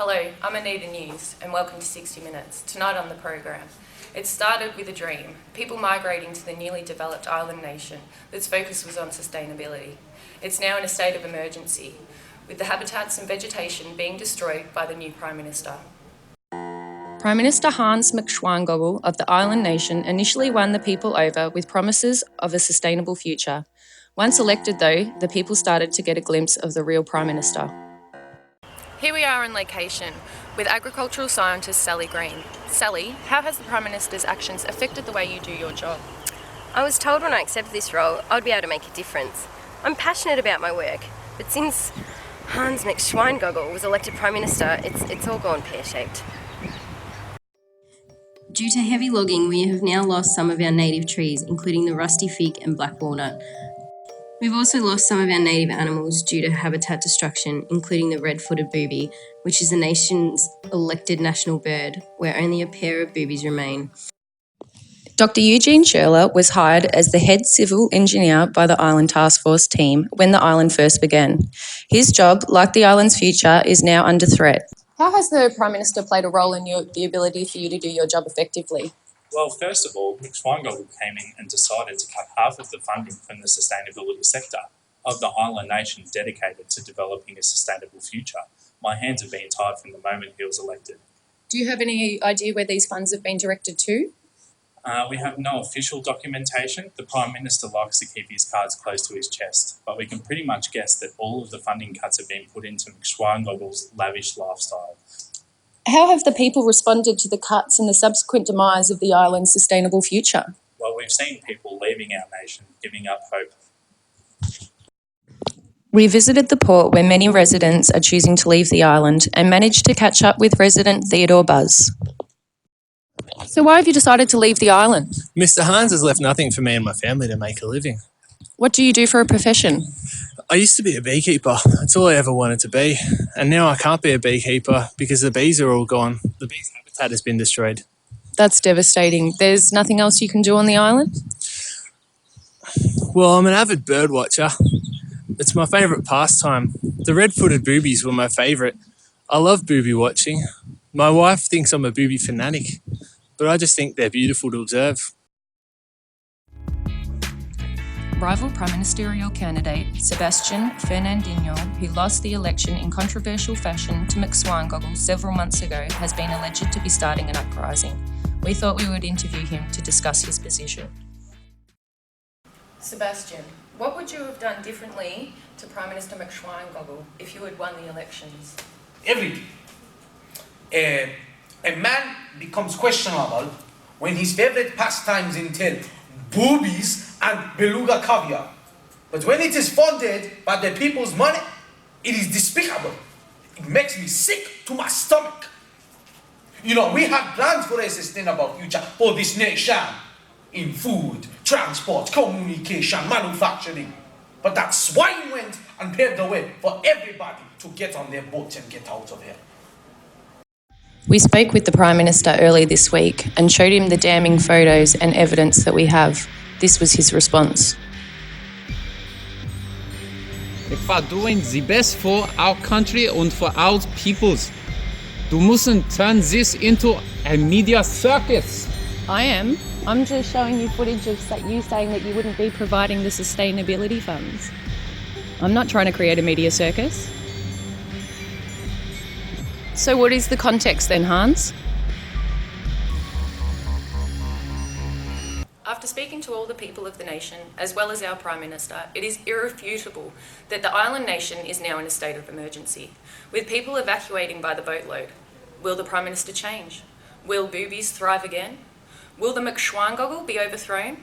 Hello, I'm Anita News and welcome to 60 Minutes. Tonight on the program, it started with a dream, people migrating to the newly developed island nation that's focus was on sustainability. It's now in a state of emergency, with the habitats and vegetation being destroyed by the new Prime Minister. Prime Minister Hans-Stoppable of the island nation initially won the people over with promises of a sustainable future. Once elected though, the people started to get a glimpse of the real Prime Minister. Here we are on location with agricultural scientist Sally Green. Sally, how has the Prime Minister's actions affected the way you do your job? I was told when I accepted this role I'd be able to make a difference. I'm passionate about my work, but since Hans Stoppable was elected Prime Minister, it's all gone pear-shaped. Due to heavy logging, we have now lost some of our native trees, including the rusty fig and black walnut. We've also lost some of our native animals due to habitat destruction, including the red-footed booby, which is the nation's elected national bird, where only a pair of boobies remain. Dr. Eugene Sherler was hired as the head civil engineer by the Island Task Force team when the island first began. His job, like the island's future, is now under threat. How has the Prime Minister played a role in the ability for you to do your job effectively? Well, first of all, Faulconer came in and decided to cut half of the funding from the sustainability sector of the island nation dedicated to developing a sustainable future. My hands have been tied from the moment he was elected. Do you have any idea where these funds have been directed to? We have no official documentation. The Prime Minister likes to keep his cards close to his chest, but we can pretty much guess that all of the funding cuts have been put into Schweingogel's lavish lifestyle. How have the people responded to the cuts and the subsequent demise of the island's sustainable future? Well, we've seen people leaving our nation, giving up hope. We visited the port where many residents are choosing to leave the island and managed to catch up with resident Theodore Buzz. So why have you decided to leave the island? Mr. Hans has left nothing for me and my family to make a living. What do you do for a profession? I used to be a beekeeper. That's all I ever wanted to be. And now I can't be a beekeeper because the bees are all gone. The bees' habitat has been destroyed. That's devastating. There's nothing else you can do on the island? Well, I'm an avid bird watcher. It's my favourite pastime. The red-footed boobies were my favourite. I love booby watching. My wife thinks I'm a booby fanatic, but I just think they're beautiful to observe. Rival Prime Ministerial candidate Sebastian Fernandinho, who lost the election in controversial fashion to McSwangoggle several months ago, has been alleged to be starting an uprising. We thought we would interview him to discuss his position. Sebastian, what would you have done differently to Prime Minister McSwangoggle if you had won the elections? Everything. A man becomes questionable when his favorite pastimes entail boobies and beluga caviar. But when it is funded by the people's money, it is despicable. It makes me sick to my stomach. You know, we had plans for a sustainable future for this nation in food, transport, communication, manufacturing. But that swine went and paved the way for everybody to get on their boats and get out of here. We spoke with the Prime Minister early this week and showed him the damning photos and evidence that we have. This was his response. Wir are doing the best for our country and for our peoples. Du mustn't turn this into a media circus. I am. I'm just showing you footage of you saying that you wouldn't be providing the sustainability funds. I'm not trying to create a media circus. So what is the context then, Hans? After speaking to all the people of the nation, as well as our Prime Minister, it is irrefutable that the island nation is now in a state of emergency, with people evacuating by the boatload. Will the Prime Minister change? Will boobies thrive again? Will the McSwangoggle be overthrown?